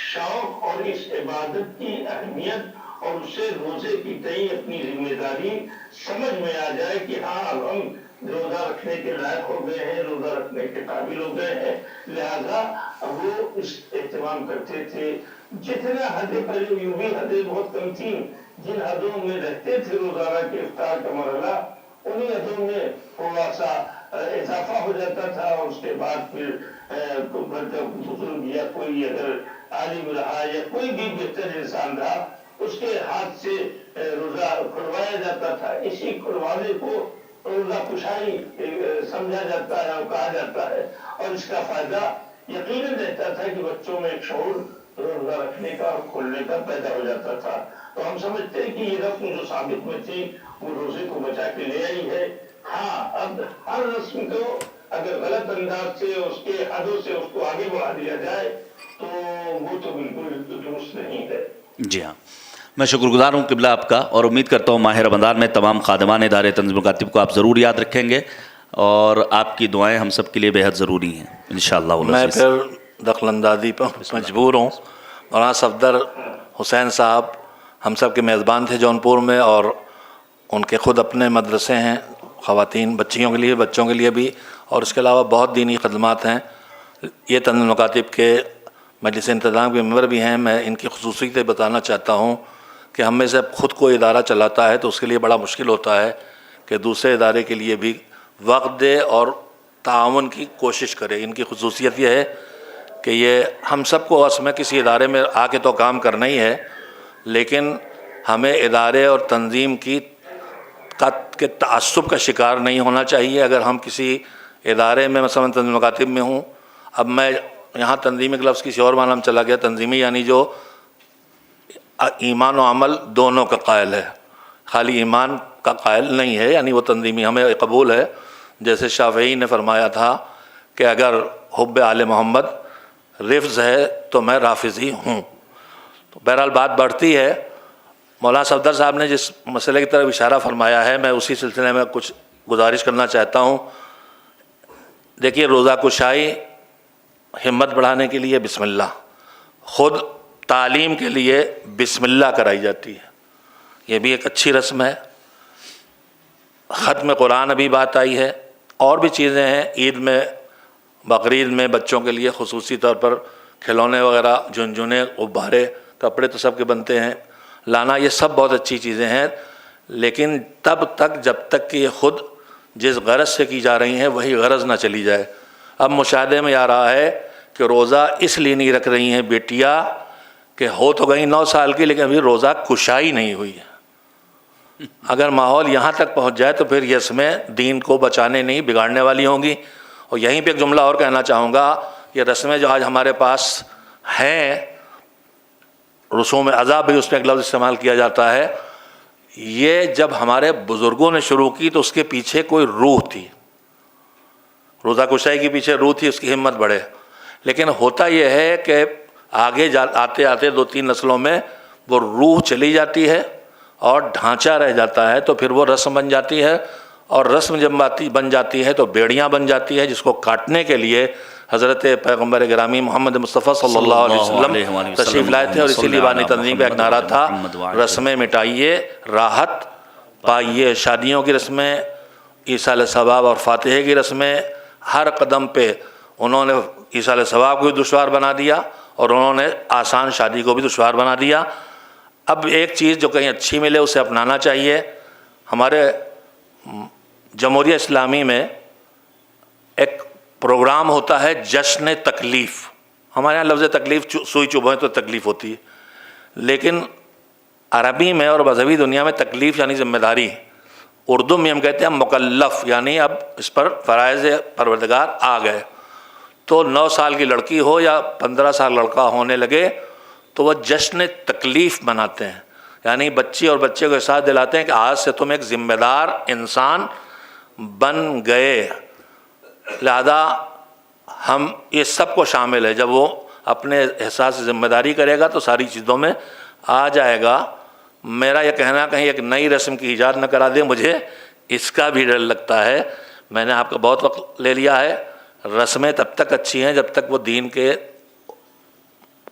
شوق اور اس عبادت کی اہمیت اور اسے روزے کی تئیں اپنی ذمہ داری سمجھ میں آ جائے کہ ہاں اب ہم روزہ رکھنے کے لائق ہو گئے ہیں، روزہ رکھنے کے قابل ہو گئے ہیں. لہذا وہ اس اہتمام کرتے تھے. جتنا حدیں پہلے یوں بھی حدیں بہت کم تھیں، جن حدوں میں رہتے تھے روزانہ کے افطار کا مرحلہ، انہی حدوں میں تھوڑا سا اضافہ ہو جاتا تھا. اور اس کے بعد پھر بزرگ یا کوئی اگر عالم رہا یا کوئی بھی بہتر انسان رہا، اس کے ہاتھ سے روزہ کھلوایا جاتا تھا. اسی کھلوانے کو روزہ کشائی سمجھا جاتا ہے اور کہا جاتا ہے. اور اس کا فائدہ یقیناً رہتا تھا کہ بچوں میں ایک شعور روزہ رکھنے کا اور کھولنے کا پیدا ہو جاتا تھا. تو ہم سمجھتے ہیں کہ یہ رسم جو ثابت میں تھی وہ روزے کو بچا کے لے آئی ہے. ہاں، اب ہر رسم کو اگر غلط انداز سے اس کے حدوں سے اس کو آگے بڑھا دیا جائے تو وہ تو بالکل درست نہیں ہے. جی ہاں، میں شکر گزار ہوں قبلہ آپ کا، اور امید کرتا ہوں ماہ رمضان میں تمام خادمان ادارے تنظیم کاتب کو آپ ضرور یاد رکھیں گے، اور آپ کی دعائیں ہم سب کے لیے بہت ضروری ہیں انشاءاللہ. میں پھر دخل اندازی پر مجبور ہوں. مولانا صفدر حسین صاحب ہم سب کے میزبان تھے جونپور میں، اور ان کے خود اپنے مدرسے ہیں خواتین بچیوں کے لیے بچوں کے لیے بھی، اور اس کے علاوہ بہت دینی خدمات ہیں. یہ تنظیم مکاتب کے مجلس انتظام کے ممبر بھی ہیں. میں ان کی خصوصیتیں بتانا چاہتا ہوں کہ ہم میں سے خود کو ادارہ چلاتا ہے تو اس کے لیے بڑا مشکل ہوتا ہے کہ دوسرے ادارے کے لیے بھی وقت دے اور تعاون کی کوشش کرے. ان کی خصوصیت یہ ہے کہ یہ ہم سب کو اصل میں کسی ادارے میں آ کے تو کام کرنا ہی ہے، لیکن ہمیں ادارے اور تنظیم کے تعصب کا شکار نہیں ہونا چاہیے. اگر ہم کسی ادارے میں مثلا تنظیم مکاتب میں ہوں، اب میں یہاں تنظیمی کے لفظ کسی اور معنی میں چلا گیا، تنظیمی یعنی جو ایمان و عمل دونوں کا قائل ہے، خالی ایمان کا قائل نہیں ہے، یعنی وہ تنظیمی ہمیں قبول ہے. جیسے شافعی نے فرمایا تھا کہ اگر حب آل محمد رفض ہے تو میں رافضی ہوں. تو بہرحال بات بڑھتی ہے. مولانا صفدر صاحب نے جس مسئلے کی طرف اشارہ فرمایا ہے، میں اسی سلسلے میں کچھ گزارش کرنا چاہتا ہوں. دیکھیے، روزہ کشائی ہمت بڑھانے کے لیے بسم اللہ، خود تعلیم کے لیے بسم اللہ کرائی جاتی ہے، یہ بھی ایک اچھی رسم ہے. ختم قرآن ابھی بات آئی ہے، اور بھی چیزیں ہیں. عید میں بقرعید میں بچوں کے لیے خصوصی طور پر کھلونے وغیرہ، جھنجھنے، غبارے، کپڑے تو سب کے بنتے ہیں، لانا، یہ سب بہت اچھی چیزیں ہیں. لیکن تب تک جب تک کہ یہ خود جس غرض سے کی جا رہی ہیں وہی غرض نہ چلی جائے. اب مشاہدے میں آ رہا ہے کہ روزہ اس لیے نہیں رکھ رہی ہیں بیٹیاں کہ ہو تو گئی 9 سال کی، لیکن ابھی روزہ کشائی نہیں ہوئی ہے. اگر ماحول یہاں تک پہنچ جائے تو پھر یہ رسمیں دین کو بچانے نہیں بگاڑنے والی ہوں گی. اور یہیں پہ ایک جملہ اور کہنا چاہوں گا، یہ رسمیں جو آج ہمارے پاس ہیں، رسوم اعضاء بھی اس میں ایک لفظ استعمال کیا جاتا ہے، یہ جب ہمارے بزرگوں نے شروع کی تو اس کے پیچھے کوئی روح تھی. روزہ کشائی کے پیچھے روح تھی، اس کی ہمت بڑھے. لیکن ہوتا یہ ہے کہ آگے آتے آتے 2-3 نسلوں میں وہ روح چلی جاتی ہے اور ڈھانچہ رہ جاتا ہے، تو پھر وہ رسم بن جاتی ہے. اور رسم جب بن جاتی ہے تو بیڑیاں بن جاتی ہے، جس کو کاٹنے کے لیے حضرت پیغمبر گرامی محمد مصطفیٰ صلی اللہ علیہ وسلم تشریف لائے تھے. اور اسی لیے بانی تنظیم کا ایک نعرہ تھا، رسمیں مٹائیے راحت پائیے. شادیوں کی رسمیں، ایصال ثواب اور فاتحے کی رسمیں، ہر قدم پہ انہوں نے ایصال ثواب کو بھی دشوار بنا دیا اور انہوں نے آسان شادی کو بھی دشوار بنا دیا. اب ایک چیز جو کہیں اچھی ملے اسے اپنانا چاہیے. ہمارے جمہوریہ اسلامی میں ایک پروگرام ہوتا ہے جشن تکلیف. ہمارے یہاں لفظ تکلیف سوئی چبھیں تو تکلیف ہوتی ہے، لیکن عربی میں اور مذہبی دنیا میں تکلیف یعنی ذمہ داری. اردو میں ہم کہتے ہیں مکلف، یعنی اب اس پر فرائض پروردگار آ گئے. تو 9 سال کی لڑکی ہو یا 15 سال لڑکا ہونے لگے تو وہ جشن تکلیف مناتے ہیں، یعنی بچی اور بچے کو احساس دلاتے ہیں کہ آج سے تم ایک ذمہ دار انسان بن گئے. لہذا ہم یہ سب کو شامل ہے. جب وہ اپنے احساس ذمہ داری کرے گا تو ساری چیزوں میں آ جائے گا. میرا یہ کہنا کہیں ایک نئی رسم کی ایجاد نہ کرا دیں، مجھے اس کا بھی ڈر لگتا ہے. میں نے آپ کا بہت وقت لے لیا ہے. رسمیں تب تک اچھی ہیں جب تک وہ دین کے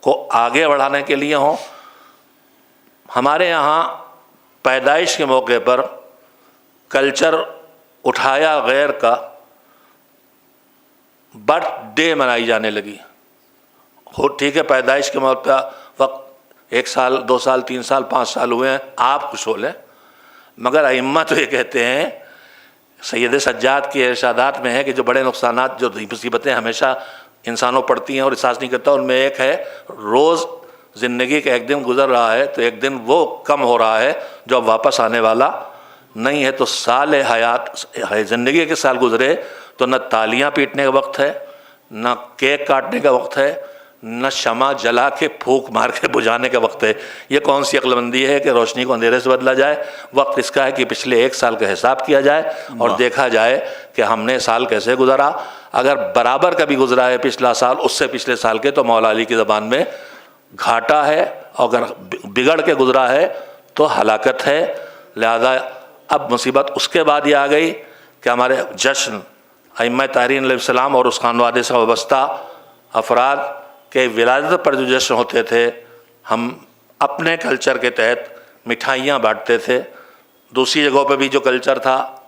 کو آگے بڑھانے کے لیے ہوں. ہمارے یہاں پیدائش کے موقع پر کلچر اٹھایا غیر کا برتھ ڈے منائی جانے لگی. ٹھیک ہے، پیدائش کے موقع وقت 1 سال 2 سال 3 سال 5 سال ہوئے ہیں، آپ خوش ہو لیں. مگر ائمہ تو یہ کہتے ہیں، سید سجاد کے ارشادات میں ہے کہ جو بڑے نقصانات، جو مصیبتیں ہمیشہ انسانوں پڑتی ہیں اور احساس نہیں کرتا، ان میں ایک ہے روز زندگی کا ایک دن گزر رہا ہے تو ایک دن وہ کم ہو رہا ہے جو اب واپس آنے والا نہیں ہے. تو سال حیات، زندگی کے سال گزرے تو نہ تالیاں پیٹنے کا وقت ہے، نہ کیک کاٹنے کا وقت ہے، نہ شمع جلا کے پھونک مار کے بجھانے کا وقت ہے. یہ کون سی عقل مندی ہے کہ روشنی کو اندھیرے سے بدلا جائے؟ وقت اس کا ہے کہ پچھلے 1 سال کا حساب کیا جائے اور دیکھا جائے کہ ہم نے سال کیسے گزارا. اگر برابر کا بھی گزرا ہے پچھلا سال اس سے پچھلے سال کے، تو مولا علی کی زبان میں گھاٹا ہے، اور اگر بگڑ کے گزرا ہے تو ہلاکت ہے. لہذا اب مصیبت اس کے بعد یہ آ گئی کہ ہمارے جشن ائمہ طاہرین علیہ السلام اور اس خانوادے سے وابستہ افراد کے ولادت پر جو جشن ہوتے تھے، ہم اپنے کلچر کے تحت مٹھائیاں بانٹتے تھے. دوسری جگہوں پہ بھی جو کلچر تھا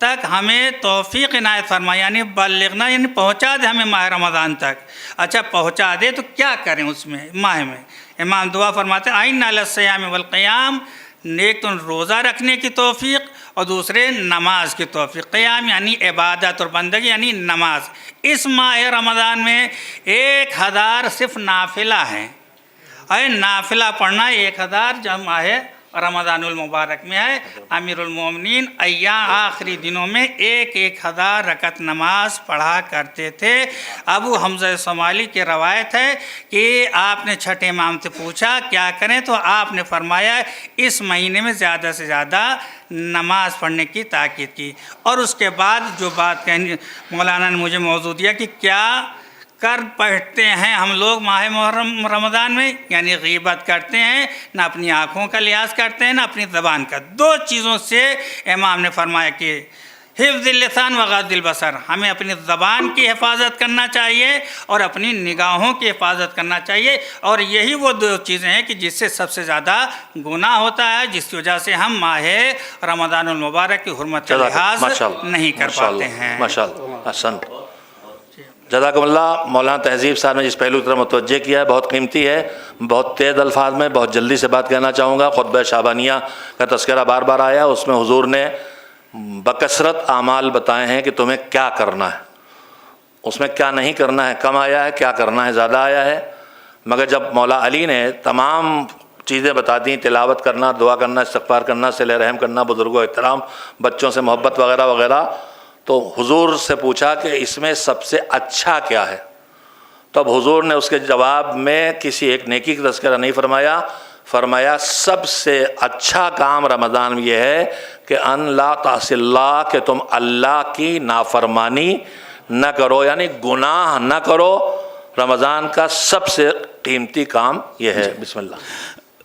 تک ہمیں توفیق عنایت فرمائے، یعنی بلغنا یعنی پہنچا دے ہمیں ماہ رمضان تک۔ اچھا پہنچا دے تو کیا کریں اس میں ماہ میں؟ امام دعا فرماتے ہیں اعنا علی الصیام والقیام، ایک تو روزہ رکھنے کی توفیق اور دوسرے نماز کی توفیق۔ قیام یعنی عبادت اور بندگی یعنی نماز۔ اس ماہ رمضان میں 1000 صرف نافلہ ہیں، اور نافلہ پڑھنا 1000 جب ماہ رمضان المبارک میں ہے۔ امیر المومنین ایام آخری دنوں میں 1000 رکعت نماز پڑھا کرتے تھے۔ ابو حمزہ صومالی کی روایت ہے کہ آپ نے چھٹے امام سے پوچھا کیا کریں، تو آپ نے فرمایا اس مہینے میں زیادہ سے زیادہ نماز پڑھنے کی تاکید کی۔ اور اس کے بعد جو بات کہنی مولانا نے مجھے موضوع دیا کہ کیا کر پڑھتے ہیں ہم لوگ ماہ محرم رمضان میں، یعنی غیبت کرتے ہیں، نہ اپنی آنکھوں کا لحاظ کرتے ہیں نہ اپنی زبان کا۔ 2 چیزوں سے امام نے فرمایا کہ حفظ اللسان و غض البصر، ہمیں اپنی زبان کی حفاظت کرنا چاہیے اور اپنی نگاہوں کی حفاظت کرنا چاہیے، اور یہی وہ 2 چیزیں ہیں کہ جس سے سب سے زیادہ گناہ ہوتا ہے، جس کی وجہ سے ہم ماہ رمضان المبارک کی حرمت کا لحاظ نہیں کر پاتے ہیں۔ ماشاءاللہ احسن، جزاکم اللہ۔ مولانا تہذیب صاحب نے جس پہلو کی طرف متوجہ کیا ہے بہت قیمتی ہے۔ بہت تیز الفاظ میں بہت جلدی سے بات کہنا چاہوں گا۔ خطبہ شعبانیہ کا تذکرہ بار بار آیا، اس میں حضور نے بکثرت اعمال بتائے ہیں کہ تمہیں کیا کرنا ہے، اس میں کیا نہیں کرنا ہے، کم آیا ہے، کیا کرنا ہے زیادہ آیا ہے۔ مگر جب مولا علی نے تمام چیزیں بتا دیں، تلاوت کرنا، دعا کرنا، استغفار کرنا، صلہ رحم کرنا، بزرگوں احترام، بچوں سے محبت وغیرہ وغیرہ، تو حضور سے پوچھا کہ اس میں سب سے اچھا کیا ہے؟ تو اب حضور نے اس کے جواب میں کسی ایک نیکی کا تذکرہ نہیں فرمایا، فرمایا سب سے اچھا کام رمضان میں یہ ہے کہ ان لا تعصی اللہ، کہ تم اللہ کی نافرمانی نہ کرو، یعنی گناہ نہ کرو۔ رمضان کا سب سے قیمتی کام یہ ہے۔ بسم اللہ۔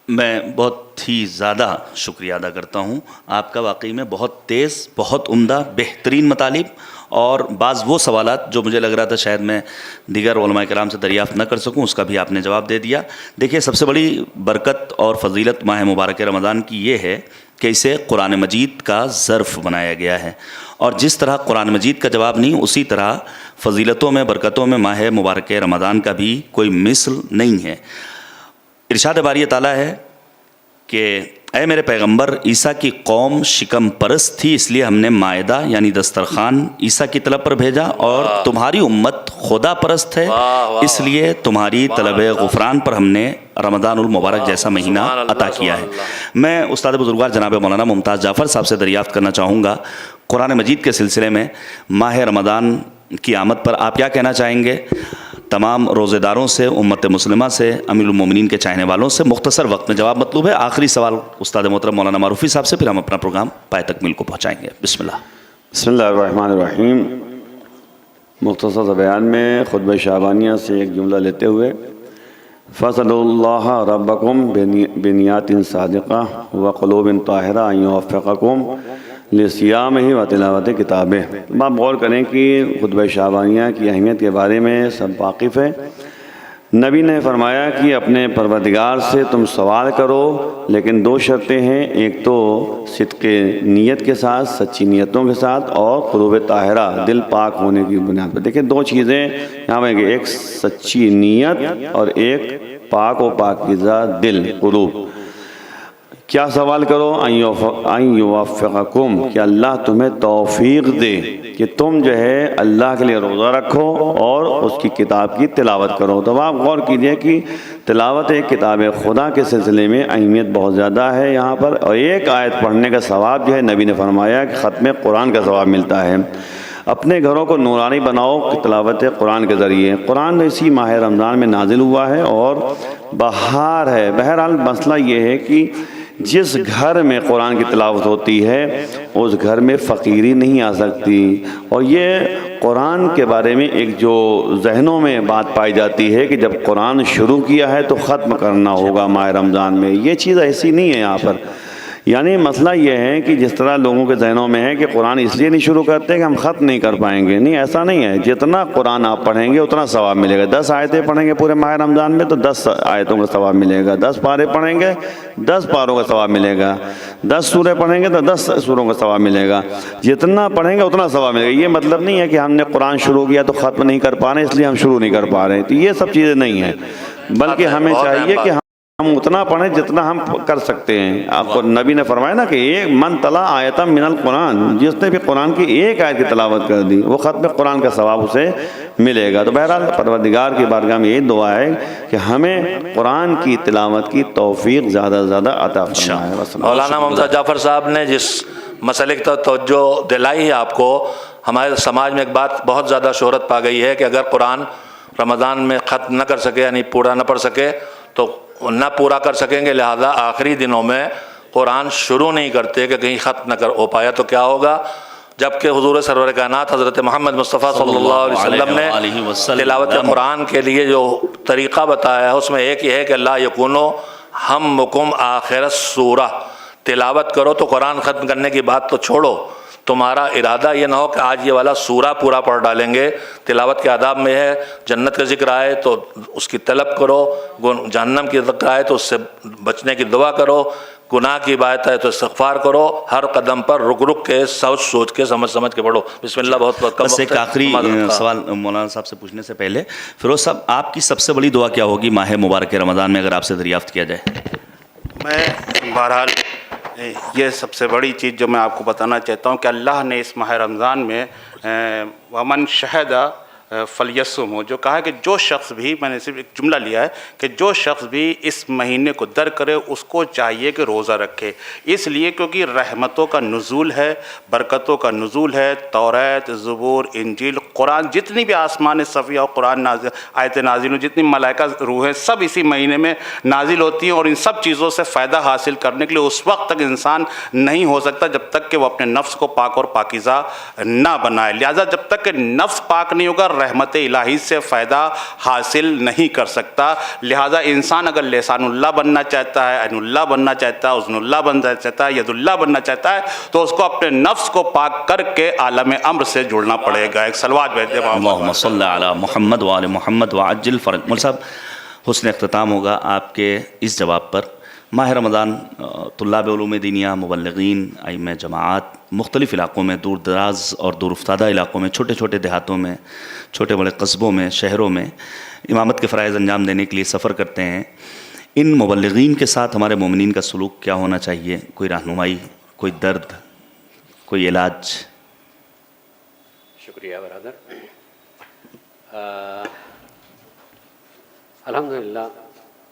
میں بہت ہی زیادہ شکریہ ادا کرتا ہوں آپ کا، واقعی میں بہت تیز، بہت عمدہ، بہترین مطالب، اور بعض وہ سوالات جو مجھے لگ رہا تھا شاید میں دیگر علماء کرام سے دریافت نہ کر سکوں، اس کا بھی آپ نے جواب دے دیا۔ دیکھیے سب سے بڑی برکت اور فضیلت ماہ مبارک رمضان کی یہ ہے کہ اسے قرآن مجید کا ظرف بنایا گیا ہے، اور جس طرح قرآن مجید کا جواب نہیں، اسی طرح فضیلتوں میں، برکتوں میں ماہ مبارک رمضان کا بھی کوئی مثل نہیں ہے۔ ارشاد باری تعالیٰ ہے کہ اے میرے پیغمبر، عیسیٰ کی قوم شکم پرست تھی، اس لیے ہم نے مائدہ یعنی دسترخوان عیسیٰ کی طلب پر بھیجا، اور تمہاری امت خدا پرست ہے، اس لیے تمہاری طلب غفران پر ہم نے رمضان المبارک جیسا مہینہ عطا کیا ہے۔ میں استاد بزرگوار جناب مولانا ممتاز جعفر صاحب سے دریافت کرنا چاہوں گا، قرآن مجید کے سلسلے میں ماہ رمضان کی آمد پر آپ کیا کہنا چاہیں گے؟ تمام روزے داروں سے، امت مسلمہ سے، امیر المومنین کے چاہنے والوں سے مختصر وقت میں جواب مطلوب ہے۔ آخری سوال استاد محترم مولانا معروفی صاحب سے، پھر ہم اپنا پروگرام پائے تکمیل کو پہنچائیں گے۔ بسم اللہ۔ بسم اللہ الرحمن الرحیم۔ مختصر سا بیان میں خطبہ شعبانیہ سے ایک جملہ لیتے ہوئے، فَاسْأَلُوا اللَّهَ رَبَّكُمْ بِنِيَّاتٍ صَادِقَةٍ وَقُلُوبٍ طَاهِرَةٍ أَن يُوَفِّقَكُمْ لِصِيَامِهِ وَتِلَاوَتِ کِتَابِهِ۔ آپ غور کریں کہ خطبہ شعبانیہ کی اہمیت کے بارے میں سب واقف ہیں۔ نبی نے فرمایا کہ اپنے پروردگار سے تم سوال کرو، لیکن 2 شرطیں ہیں، ایک تو صدق نیت کے ساتھ، سچی نیتوں کے ساتھ، اور قلوب طاہرہ، دل پاک ہونے کی بنیاد پر۔ دیکھیں 2 چیزیں یہاں پہ، ایک سچی نیت اور ایک پاک و پاکیزہ دل، قلوب۔ کیا سوال کرو؟ ان یوفقکم، کہ اللہ تمہیں توفیق دے کہ تم جو ہے اللہ کے لیے روزہ رکھو اور اس کی کتاب کی تلاوت کرو۔ تو آپ غور کیجئے کہ تلاوت کتاب خدا کے سلسلے میں اہمیت بہت زیادہ ہے یہاں پر، اور ایک آیت پڑھنے کا ثواب جو ہے نبی نے فرمایا کہ ختم قرآن کا ثواب ملتا ہے۔ اپنے گھروں کو نورانی بناؤ تلاوت قرآن کے ذریعے۔ قرآن اسی ماہ رمضان میں نازل ہوا ہے اور بہار ہے۔ بہرحال مسئلہ یہ ہے کہ جس گھر میں قرآن کی تلاوت ہوتی ہے اس گھر میں فقیری نہیں آ سکتی، اور یہ قرآن کے بارے میں ایک جو ذہنوں میں بات پائی جاتی ہے کہ جب قرآن شروع کیا ہے تو ختم کرنا ہوگا ماہ رمضان میں، یہ چیز ایسی نہیں ہے۔ یہاں پر یعنی مسئلہ یہ ہے کہ جس طرح لوگوں کے ذہنوں میں ہے کہ قرآن اس لیے نہیں شروع کرتے کہ ہم ختم نہیں کر پائیں گے، نہیں ایسا نہیں ہے، جتنا قرآن آپ پڑھیں گے اتنا ثواب ملے گا۔ 10 آیتیں پڑھیں گے پورے ماہ رمضان میں تو 10 آیتوں کا ثواب ملے گا، 10 پارے پڑھیں گے 10 پاروں کا ثواب ملے گا، 10 سورے پڑھیں گے تو 10 سوروں کا ثواب ملے گا، جتنا پڑھیں گے اتنا ثواب ملے گا۔ یہ مطلب نہیں ہے کہ ہم نے قرآن شروع کیا تو ختم نہیں کر پا رہے اس لیے ہم شروع نہیں کر پا رہے، تو یہ سب چیزیں نہیں ہیں، بلکہ ہمیں چاہیے کہ ہم اتنا پڑھیں جتنا ہم کر سکتے ہیں۔ آپ کو نبی نے فرمایا نا کہ ایک من تلا آیتا من القرآن، جس نے بھی قرآن کی ایک آیت کی تلاوت کر دی وہ ختم قرآن کا ثواب اسے ملے گا۔ تو بہرحال پروردگار کی بارگاہ میں یہ دعا ہے کہ ہمیں قرآن کی تلاوت کی توفیق زیادہ سے زیادہ عطا فرمائے۔ مولانا ممتاز جعفر صاحب نے جس مسئلے کی توجہ دلائی ہے آپ کو، ہمارے سماج میں ایک بات بہت زیادہ شہرت پا گئی ہے کہ اگر قرآن رمضان میں ختم نہ کر سکے، یعنی پورا نہ پڑھ سکے تو نہ پورا کر سکیں گے، لہذا آخری دنوں میں قرآن شروع نہیں کرتے کہ کہیں ختم نہ ہو پایا تو کیا ہوگا، جبکہ حضور سرور کائنات حضرت محمد مصطفیٰ صلی اللہ علیہ وسلم نے تلاوت قرآن کے لیے جو طریقہ بتایا ہے اس میں ایک یہ ہے کہ لا یکونو ہمکم آخر السورہ، تلاوت کرو تو قرآن ختم کرنے کی بات تو چھوڑو، تمہارا ارادہ یہ نہ ہو کہ آج یہ والا سورہ پورا پڑھ ڈالیں گے۔ تلاوت کے آداب میں ہے جنت کا ذکر آئے تو اس کی طلب کرو، جہنم کی ذکر آئے تو اس سے بچنے کی دعا کرو، گناہ کی بات ہے تو استغفار کرو، ہر قدم پر رک رک کے سوچ کے سمجھ کے پڑھو۔ بسم اللہ۔ بہت بس ایک آخری سوال مولانا صاحب سے پوچھنے سے پہلے، فیروز صاحب آپ کی سب سے بڑی دعا کیا ہوگی ماہ مبارک رمضان میں اگر آپ سے دریافت کیا جائے؟ میں بہرحال یہ سب سے بڑی چیز جو میں آپ کو بتانا چاہتا ہوں کہ اللہ نے اس ماہ رمضان میں ومن شہد فلیصم ہو جو کہا ہے کہ جو شخص بھی، میں نے صرف ایک جملہ لیا ہے کہ جو شخص بھی اس مہینے کو در کرے اس کو چاہیے کہ روزہ رکھے، اس لیے کیونکہ رحمتوں کا نزول ہے، برکتوں کا نزول ہے۔ توریت، زبور، انجیل، قرآن، جتنی بھی آسمان صفیہ اور قرآن نازل آیت نازل ہوں، جتنی ملائکہ روحیں سب اسی مہینے میں نازل ہوتی ہیں، اور ان سب چیزوں سے فائدہ حاصل کرنے کے لیے اس وقت تک انسان نہیں ہو سکتا جب تک کہ وہ اپنے نفس کو پاک اور پاکیزہ نہ بنائے۔ لہٰذا جب تک کہ نفس پاک نہیں ہوگا رحمت الہی سے فائدہ حاصل نہیں کر سکتا۔ لہٰذا انسان اگر لسان اللہ بننا چاہتا ہے، عین اللہ بننا چاہتا ہے، اذن اللہ بننا چاہتا ہے، ید اللہ بننا چاہتا ہے تو اس کو اپنے نفس کو پاک کر کے عالم امر سے جڑنا پڑے گا۔ ایک صلوات بھیج دیں اللہم صلی علی محمد وآل محمد وعجل فرج۔ مول صاحب حسن اختتام ہوگا آپ کے اس جواب پر۔ ماہ رمضان طلاب علوم دینیہ، مبلغین، ائمہ جماعت مختلف علاقوں میں، دور دراز اور دور افتادہ علاقوں میں، چھوٹے چھوٹے دیہاتوں میں، چھوٹے بڑے قصبوں میں، شہروں میں امامت کے فرائض انجام دینے کے لیے سفر کرتے ہیں۔ ان مبلغین کے ساتھ ہمارے مومنین کا سلوک کیا ہونا چاہیے؟ کوئی رہنمائی، کوئی درد، کوئی علاج؟ شکریہ برادر۔ الحمدللہ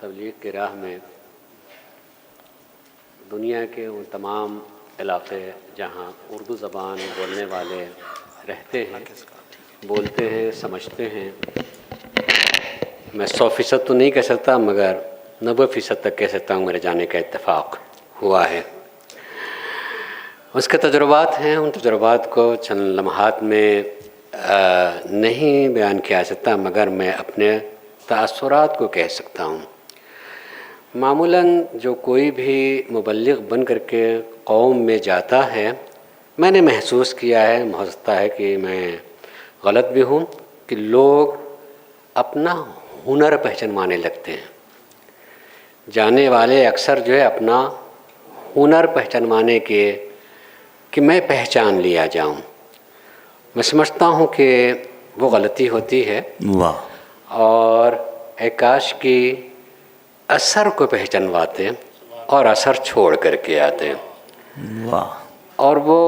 تبلیغ کی راہ میں دنیا کے وہ تمام علاقے جہاں اردو زبان بولنے والے رہتے ہیں، بولتے ہیں، سمجھتے ہیں، میں 100% تو نہیں کہہ سکتا مگر 90% تک کہہ سکتا ہوں میرے جانے کا اتفاق ہوا ہے۔ اس کے تجربات ہیں، ان تجربات کو چند لمحات میں نہیں بیان کیا جا سکتا مگر میں اپنے تاثرات کو کہہ سکتا ہوں۔ معمولاً جو کوئی بھی مبلغ بن کر کے قوم میں جاتا ہے، میں نے محسوس کیا ہے، ہو سکتا ہے کہ میں غلط بھی ہوں، کہ لوگ اپنا ہنر پہچانوانے لگتے ہیں۔ جانے والے اکثر جو ہے اپنا ہنر پہچانوانے کے کہ میں پہچان لیا جاؤں، میں سمجھتا ہوں کہ وہ غلطی ہوتی ہے۔ اور اے کاش کی اثر کو پہچانواتے اور اثر چھوڑ کر کے آتے، اور وہ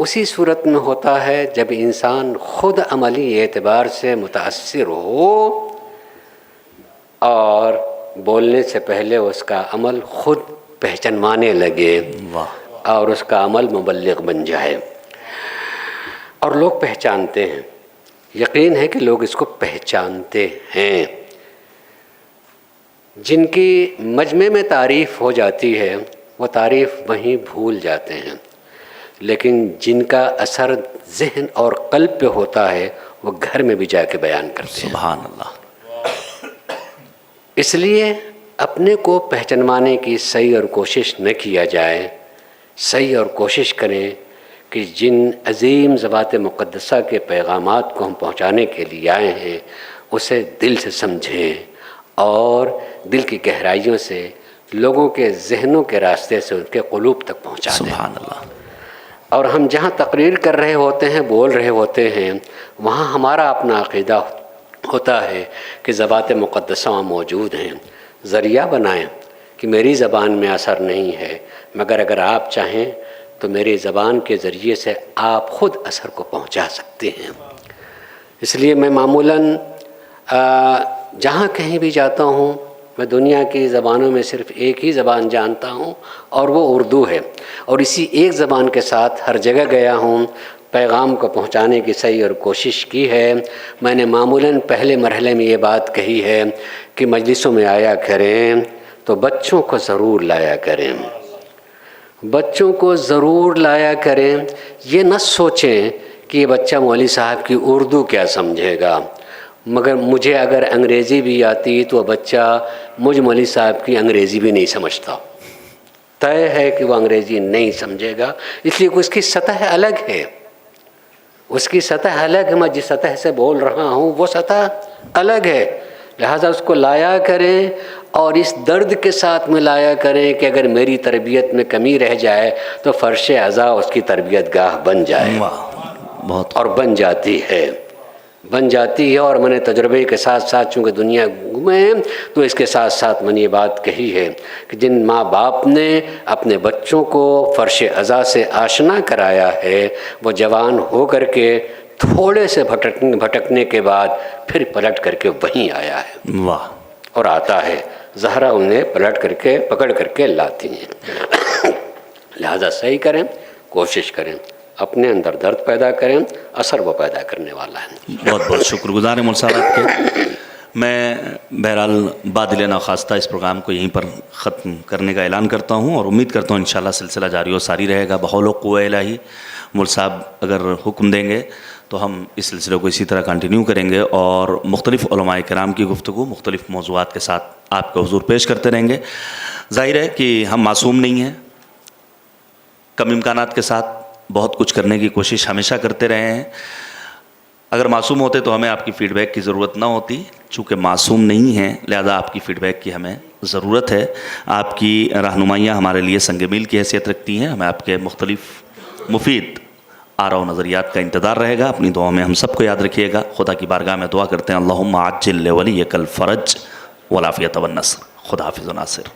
اسی صورت میں ہوتا ہے جب انسان خود عملی اعتبار سے متاثر ہو اور بولنے سے پہلے اس کا عمل خود پہچانوانے لگے اور اس کا عمل مبلغ بن جائے۔ اور لوگ پہچانتے ہیں، یقین ہے کہ لوگ اس کو پہچانتے ہیں۔ جن کی مجمع میں تعریف ہو جاتی ہے وہ تعریف وہیں بھول جاتے ہیں، لیکن جن کا اثر ذہن اور قلب پہ ہوتا ہے وہ گھر میں بھی جا کے بیان کرتے ہیں۔ سبحان اللہ۔ اس لیے اپنے کو پہچانوانے کی صحیح اور کوشش نہ کیا جائے، صحیح اور کوشش کریں کہ جن عظیم ذوات مقدسہ کے پیغامات کو ہم پہنچانے کے لیے آئے ہیں اسے دل سے سمجھیں اور دل کی گہرائیوں سے لوگوں کے ذہنوں کے راستے سے ان کے قلوب تک پہنچا دیں. سبحان اللہ. اور ہم جہاں تقریر کر رہے ہوتے ہیں، بول رہے ہوتے ہیں، وہاں ہمارا اپنا عقیدہ ہوتا ہے کہ ذوات مقدسہ وہاں موجود ہیں. ذریعہ بنائیں کہ میری زبان میں اثر نہیں ہے، مگر اگر آپ چاہیں تو میری زبان کے ذریعے سے آپ خود اثر کو پہنچا سکتے ہیں. اس لیے میں معمولاً جہاں کہیں بھی جاتا ہوں، میں دنیا کی زبانوں میں صرف ایک ہی زبان جانتا ہوں اور وہ اردو ہے، اور اسی ایک زبان کے ساتھ ہر جگہ گیا ہوں، پیغام کو پہنچانے کی صحیح اور کوشش کی ہے. میں نے معمولاً پہلے مرحلے میں یہ بات کہی ہے کہ مجلسوں میں آیا کریں تو بچوں کو ضرور لایا کریں، بچوں کو ضرور لایا کریں. یہ نہ سوچیں کہ یہ بچہ مولوی صاحب کی اردو کیا سمجھے گا، مگر مجھے اگر انگریزی بھی آتی تو وہ بچہ مجھ مولوی صاحب کی انگریزی بھی نہیں سمجھتا. طے ہے کہ وہ انگریزی نہیں سمجھے گا، اس لیے اس کی سطح الگ ہے، اس کی سطح الگ ہے. میں جس سطح سے بول رہا ہوں وہ سطح الگ ہے، لہٰذا اس کو لایا کریں اور اس درد کے ساتھ میں لایا کریں کہ اگر میری تربیت میں کمی رہ جائے تو فرش عزا اس کی تربیت گاہ بن جائے. بہت. اور بن جاتی ہے. اور میں نے تجربے کے ساتھ ساتھ چونکہ دنیا گھومے ہیں تو اس کے ساتھ ساتھ میں نے یہ بات کہی ہے کہ جن ماں باپ نے اپنے بچوں کو فرش عزا سے آشنا کرایا ہے وہ جوان ہو کر کے تھوڑے سے بھٹکنے کے بعد پھر پلٹ کر کے وہیں آیا ہے. واہ. اور آتا ہے. زہرا انہیں پلٹ کر کے پکڑ کر کے لاتی ہیں. لہذا صحیح کریں، کوشش کریں، اپنے اندر درد پیدا کریں، اثر وہ پیدا کرنے والا ہے. بہت بہت شکر گزار ہیں مول صاحب آپ کے. میں بہرحال بادل ناخواستہ اس پروگرام کو یہیں پر ختم کرنے کا اعلان کرتا ہوں اور امید کرتا ہوں انشاءاللہ سلسلہ جاری و ساری رہے گا بحول و قوہ الہی. مول صاحب اگر حکم دیں گے تو ہم اس سلسلے کو اسی طرح کنٹینیو کریں گے اور مختلف علماء کرام کی گفتگو مختلف موضوعات کے ساتھ آپ کو حضور پیش کرتے رہیں گے. ظاہر ہے کہ ہم معصوم نہیں ہیں، کم امکانات کے ساتھ بہت کچھ کرنے کی کوشش ہمیشہ کرتے رہے ہیں. اگر معصوم ہوتے تو ہمیں آپ کی فیڈ بیک کی ضرورت نہ ہوتی. چونکہ معصوم نہیں ہیں لہذا آپ کی فیڈ بیک کی ہمیں ضرورت ہے. آپ کی رہنمائیاں ہمارے لیے سنگ میل کی حیثیت رکھتی ہیں. ہمیں آپ کے مختلف مفید آراء و نظریات کا انتظار رہے گا. اپنی دعاؤں میں ہم سب کو یاد رکھیے گا. خدا کی بارگاہ میں دعا کرتے ہیں اللہم عجل لولیک الفرج والعافیۃ والنصر. خدا حافظ و ناصر.